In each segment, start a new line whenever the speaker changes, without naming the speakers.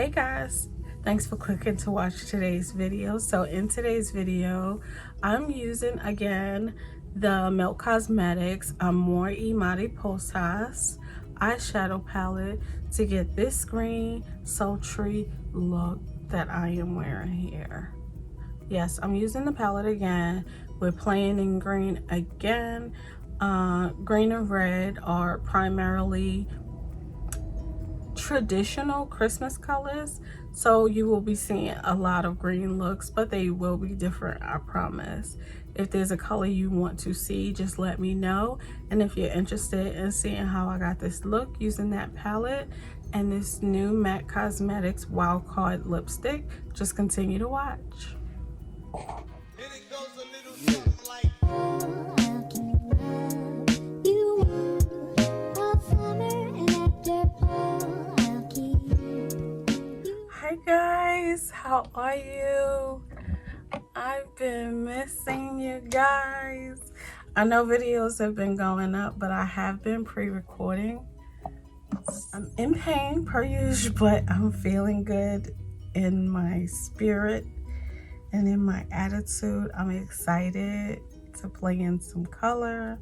Hey guys, thanks for clicking to watch today's video. So in today's video, I'm using again the Milk Cosmetics Amor y Mariposas eyeshadow palette to get this green sultry look that I am wearing here. Yes, I'm using the palette again. We're playing in green again. Green and red are primarily traditional Christmas colors, so you will be seeing a lot of green looks, but they will be different, I promise. If there's a color you want to see, just let me know. And if you're interested in seeing how I got this look using that palette and this new MAC Cosmetics Wild Card lipstick, just continue to watch. Hi guys, how are you? I've been missing you guys. I know videos have been going up, but I have been pre-recording. I'm in pain per usual, but I'm feeling good in my spirit and in my attitude. I'm excited to play in some color.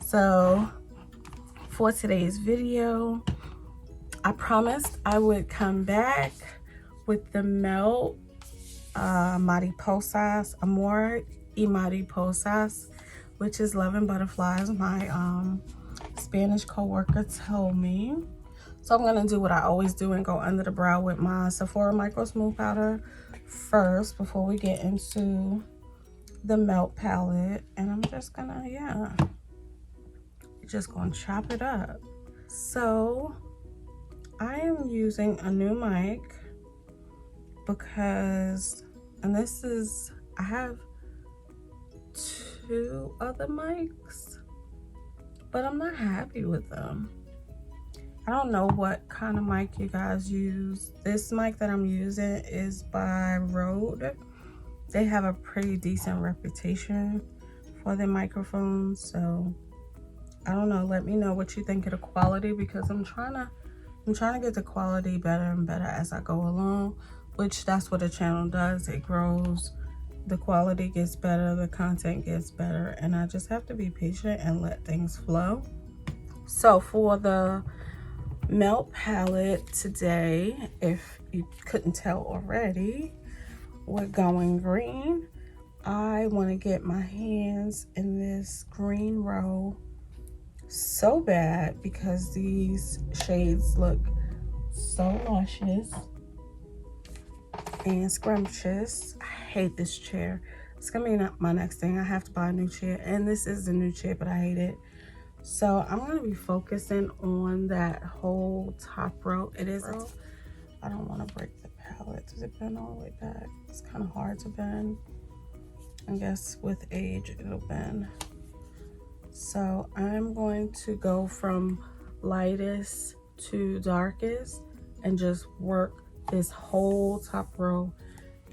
So for today's video, I promised I would come back with the Melt Mariposas, Amor y Mariposas, which is Love and Butterflies. My Spanish co-worker told me. So I'm gonna do what I always do and go under the brow with my Sephora Micro Smooth Powder first before we get into the Melt palette. And I'm just gonna, just gonna chop it up. So I am using a new mic because, and this is, I have two other mics, but I'm not happy with them. I don't know what kind of mic you guys use. This mic that I'm using is by Rode. They have a pretty decent reputation for their microphones, so I don't know. Let me know what you think of the quality, because I'm trying to get the quality better and better as I go along, which that's what a channel does. It grows, the quality gets better, the content gets better, and I just have to be patient and let things flow. So for the Melt palette today, if you couldn't tell already, we're going green. I want to get my hands in this green row so bad because these shades look so luscious and scrumptious. I hate this chair. It's gonna be my next thing. I have to buy a new chair, and this is the new chair, but I hate it. So I'm gonna be focusing on that whole top row. It is, I don't want to break the palette. Does it bend all the way back? It's kind of hard to bend. I guess with age it'll bend. So I'm going to go from lightest to darkest and just work this whole top row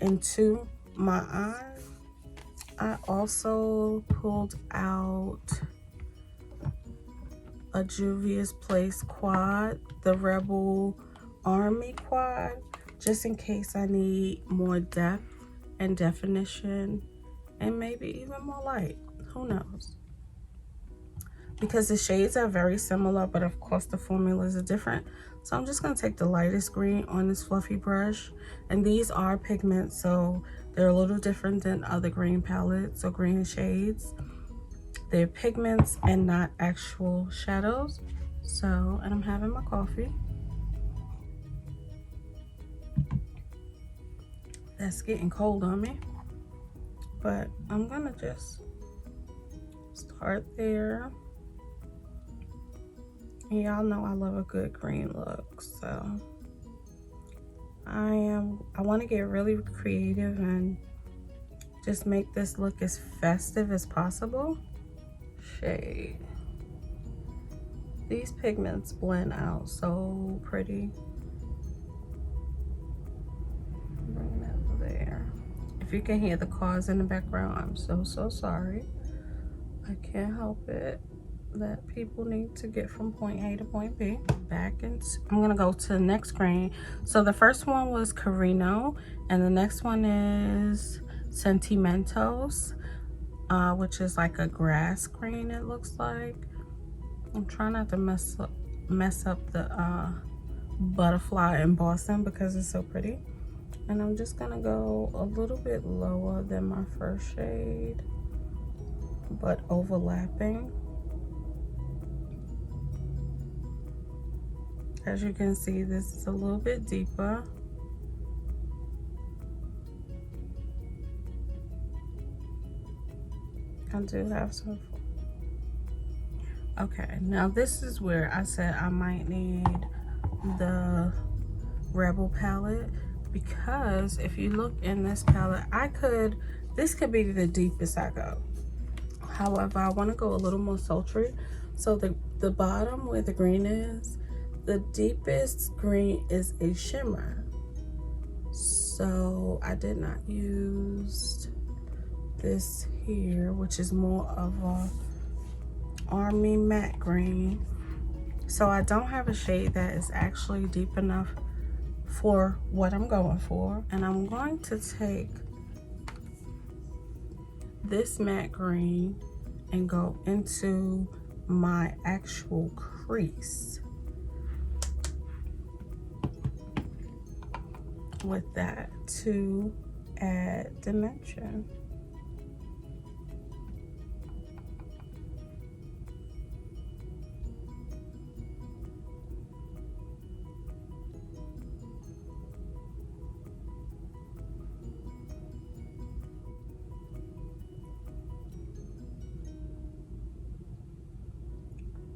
into my eye. I also pulled out a Juvias Place quad, the Rebel Army quad, just in case I need more depth and definition and maybe even more light. Who knows? Because the shades are very similar, but of course the formulas are different. So I'm just gonna take the lightest green on this fluffy brush. And these are pigments, so they're a little different than other green palettes or green shades. They're pigments and not actual shadows. So, and I'm having my coffee. That's getting cold on me. But I'm gonna just start there. And y'all know I love a good green look, so I want to get really creative and just make this look as festive as possible. Shade. These pigments blend out so pretty. Bring that there. If you can hear the cars in the background, I'm so sorry. I can't help it. that people need to get from point A to point B. I'm gonna go to the next green. So the first one was Carino, and the next one is Sentimentos, which is like a grass green, it looks like. I'm trying not to mess up the butterfly embossing because it's so pretty. And I'm just gonna go a little bit lower than my first shade, but overlapping. As you can see, this is a little bit deeper. I do have some. Okay, now this is where I said I might need the Rebel palette, because if you look in this palette, this could be the deepest I go. However, I want to go a little more sultry. So the bottom where the green is, the deepest green is a shimmer. So I did not use this here, which is more of a army matte green. So I don't have a shade that is actually deep enough for what I'm going for. And I'm going to take this matte green and go into my actual crease with that to add dimension.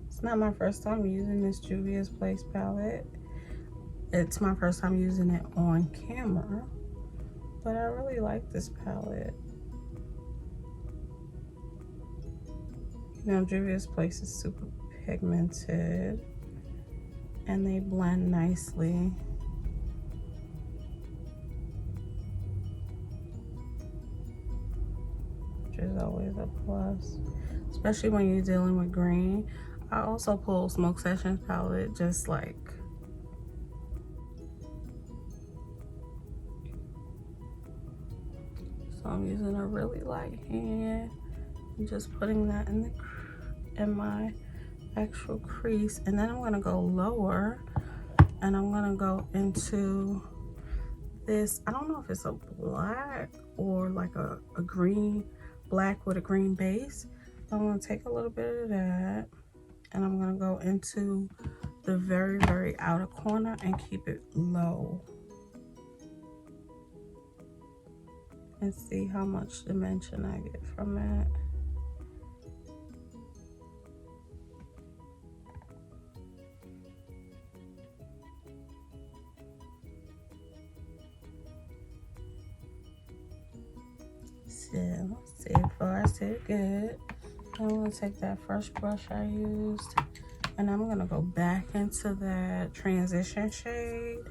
It's not my first time using this Juvias Place palette. It's my first time using it on camera, but I really like this palette. You know, Juvias Place is super pigmented and they blend nicely. Which is always a plus, especially when you're dealing with green. I also pulled Smoke Sessions palette, just like so I'm using a really light hand and just putting that in my actual crease, and then I'm gonna go lower and I'm gonna go into this. I don't know if it's a black or like a green, black with a green base. I'm gonna take a little bit of that and I'm gonna go into the very, very outer corner and keep it low. And see how much dimension I get from that. So far so good. I'm gonna take that first brush I used and I'm gonna go back into that transition shade.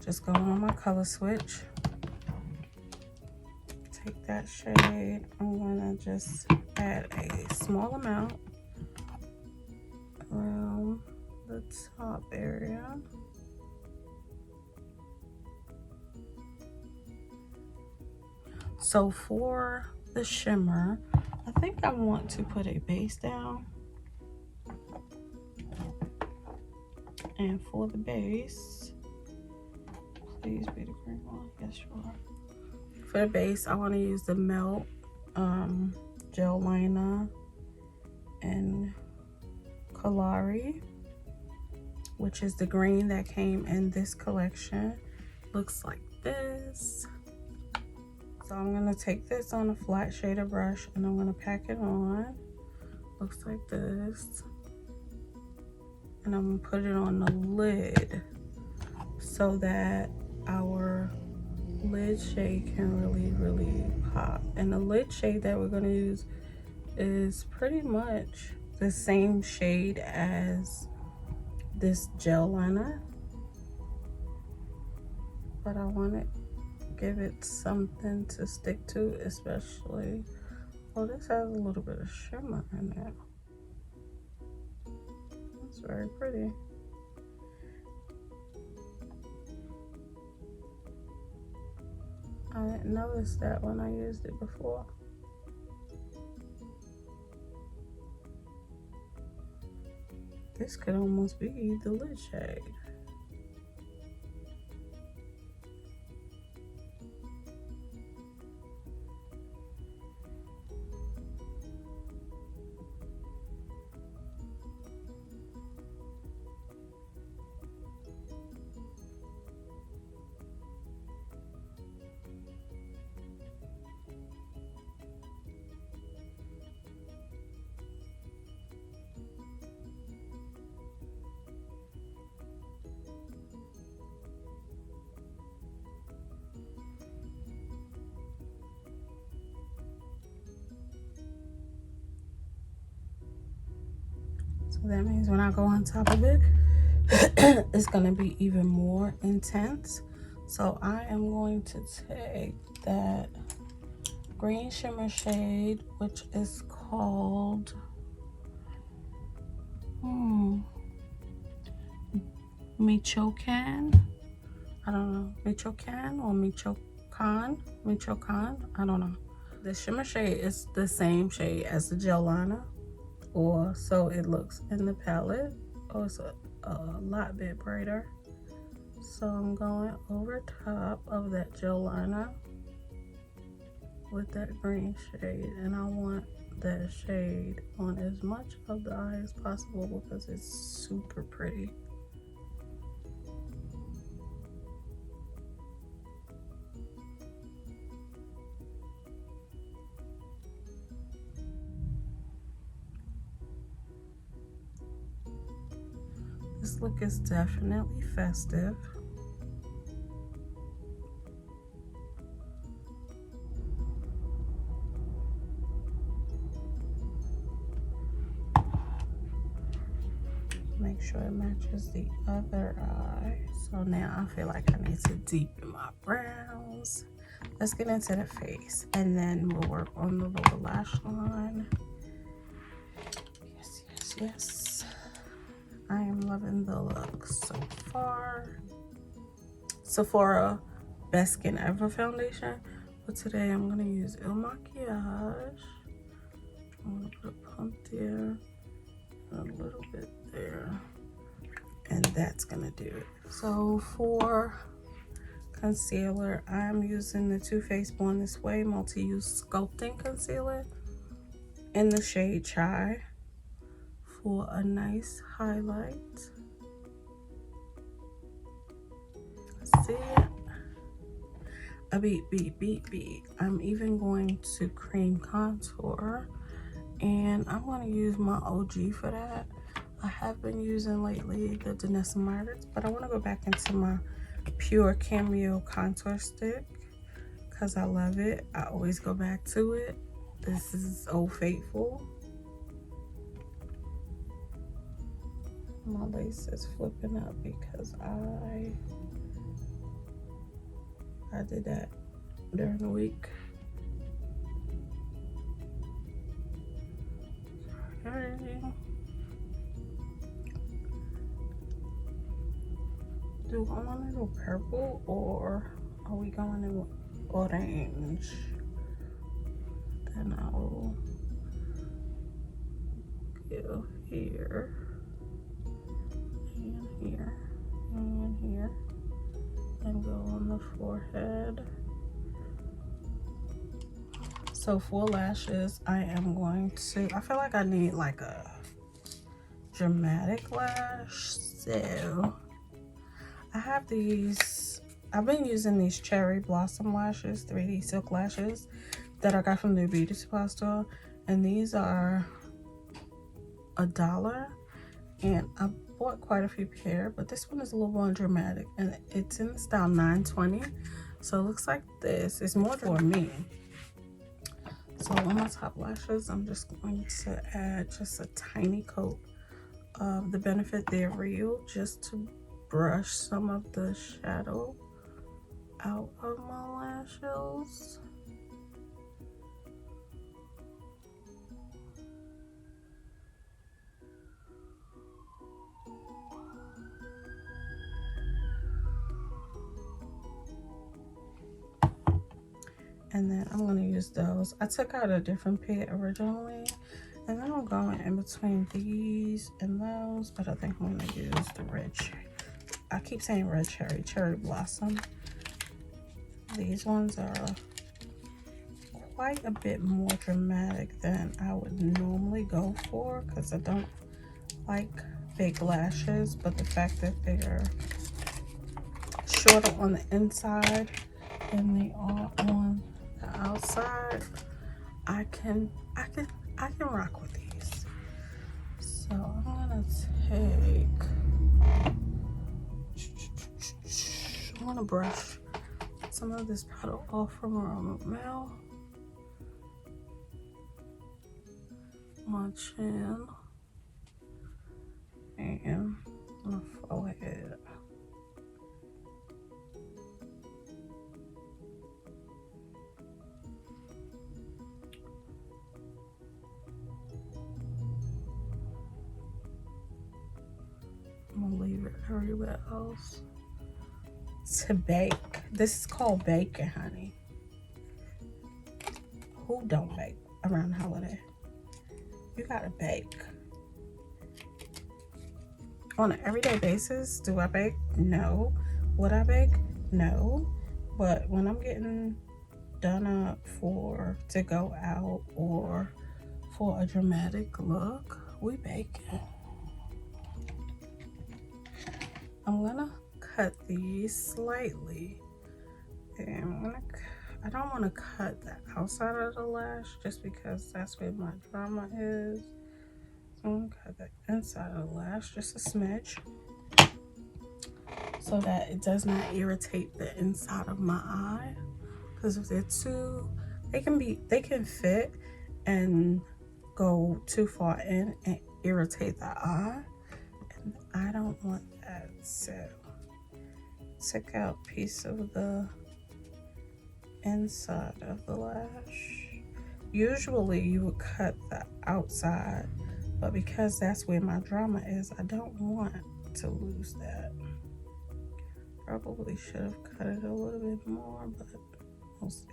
Just go on my color switch. Take that shade. I'm gonna just add a small amount around the top area. So for the shimmer, I think I want to put a base down. And for the base, please be the green one. Yes, you are. For the base, I want to use the Melt gel liner in Kalari, which is the green that came in this collection. Looks like this. So I'm gonna take this on a flat shader brush and I'm gonna pack it on. Looks like this. And I'm gonna put it on the lid so that our lid shade can really pop. And the lid shade that we're gonna use is pretty much the same shade as this gel liner, but I want to give it something to stick to, especially Oh, this has a little bit of shimmer in it. It's very pretty. I didn't notice that when I used it before. This could almost be the lid shade. So that means when I go on top of it, it's gonna be even more intense. So I am going to take that green shimmer shade, which is called Michoacan. I don't know, Michoacan or Michoacan, I don't know. The shimmer shade is the same shade as the gel liner, or so it looks in the palette. Oh, it's a lot bit brighter. So I'm going over top of that gel liner with that green shade, and I want that shade on as much of the eye as possible because it's super pretty. This look is definitely festive. Make sure it matches the other eye. So now I feel like I need to deepen my brows. Let's get into the face, and then we'll work on the lower lash line. Yes, yes, yes. I am loving the look so far. Sephora Best Skin Ever foundation, but today I'm gonna use Ilmakiage. I'm gonna put a pump there, a little bit there, and that's gonna do it. So for concealer, I'm using the Too Faced Born This Way multi-use sculpting concealer in the shade Chai for a nice highlight. See it? A beat, beat, beat, beat. I'm even going to cream contour, and I'm going to use my OG for that. I have been using lately the Denona Martins, but I want to go back into my Pure Cameo contour stick because I love it. I always go back to it. This is Old Faithful. My lace is flipping up because I did that during the week. Okay. Do I want to go purple, or are we going in orange? Then I will go here, and here, and here, and go on the forehead. So for lashes, I am going to, I feel like I need like a dramatic lash. So I have these, I've been using these Cherry Blossom lashes, 3D silk lashes that I got from the beauty supply store. And these are $1. And I bought quite a few pair, but this one is a little more dramatic, and it's in the style 920. So it looks like this. It's more for me. So on my top lashes, I'm just going to add just a tiny coat of the Benefit They're Real, just to brush some of the shadow out of my lashes. And then I'm gonna use those. I took out a different pit originally, and then I'm going in between these and those, but I think I'm gonna use the red cherry. I keep saying red cherry, cherry blossom. These ones are quite a bit more dramatic than I would normally go for, because I don't like big lashes, but the fact that they're shorter on the inside than they are on the outside, I can rock with these. So I'm gonna brush some of this powder off from around my mouth, my chin, and my forehead. I'm gonna leave it everywhere else to bake. This is called baking, honey. Who don't bake around the holiday? You gotta bake. On an everyday basis, do I bake? No. Would I bake? No. But when I'm getting done up to go out or for a dramatic look, we bake. I'm gonna cut these slightly, and I don't want to cut the outside of the lash just because that's where my drama is. So I'm gonna cut the inside of the lash just a smidge so that it does not irritate the inside of my eye, because if they're too, they can fit and go too far in and irritate the eye, and I don't want that. So take out a piece of the inside of the lash. Usually you would cut the outside, but because that's where my drama is, I don't want to lose that. Probably should have cut it a little bit more, but we'll see.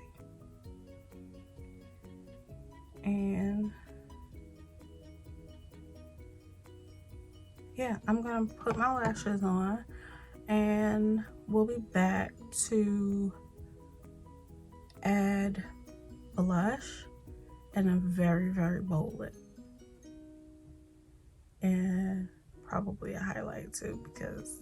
And yeah, I'm gonna put my lashes on, and we'll be back to add blush and a very, very bold lip, and probably a highlight too, because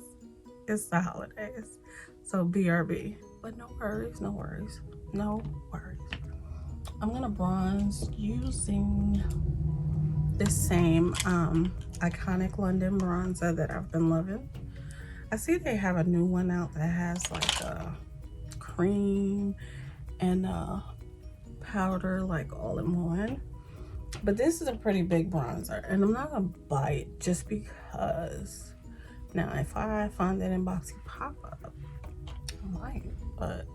it's the holidays. So BRB, but no worries, no worries, no worries. I'm gonna bronze using this same iconic London bronzer that I've been loving. I see they have a new one out that has like a cream and a powder, like all in one. But this is a pretty big bronzer, and I'm not gonna buy it just because. Now, if I find it in Boxy pop-up, I might. But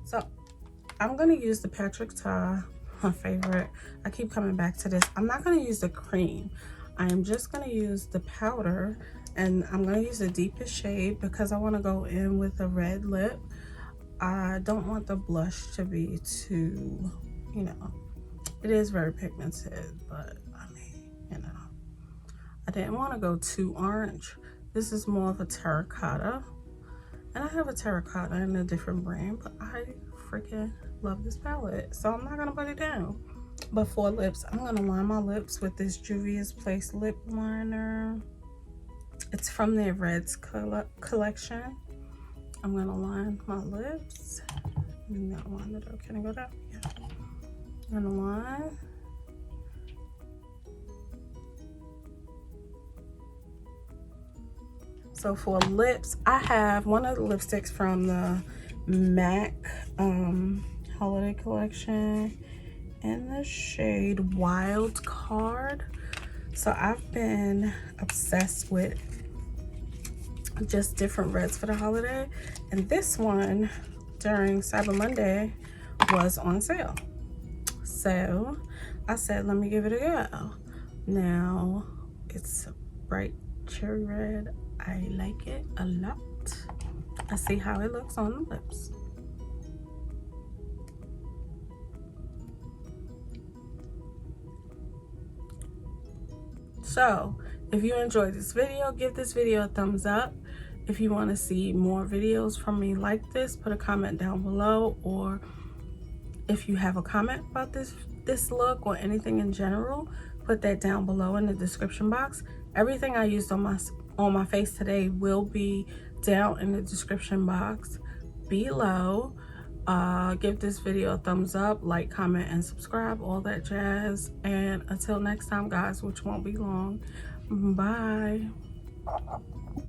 so I'm gonna use the Patrick Ta, my favorite. I keep coming back to this. I'm not gonna use the cream. I am just gonna use the powder, and I'm gonna use the deepest shade because I want to go in with a red lip. I don't want the blush to be too, you know, it is very pigmented, but I mean, you know, I didn't want to go too orange. This is more of a terracotta, and I have a terracotta in a different brand, but I freaking love this palette, so I'm not gonna put it down. But for lips, I'm gonna line my lips with this Juvias Place lip liner. It's from their Reds collection. I'm gonna line my lips. I'm not line it up. Can I go down? Yeah. I'm gonna line. So for lips, I have one of the lipsticks from the MAC holiday collection in the shade Wild Card. So I've been obsessed with just different reds for the holiday, and this one during Cyber Monday was on sale. So I said, let me give it a go. Now it's bright cherry red. I like it a lot. I see how it looks on the lips. So if you enjoyed this video, give this video a thumbs up. If you want to see more videos from me like this, put a comment down below, or if you have a comment about this look or anything in general, put that down below in the description box. Everything I used on my face today will be down in the description box below. Give this video a thumbs up, like, comment, and subscribe, all that jazz. And until next time, guys, which won't be long, bye.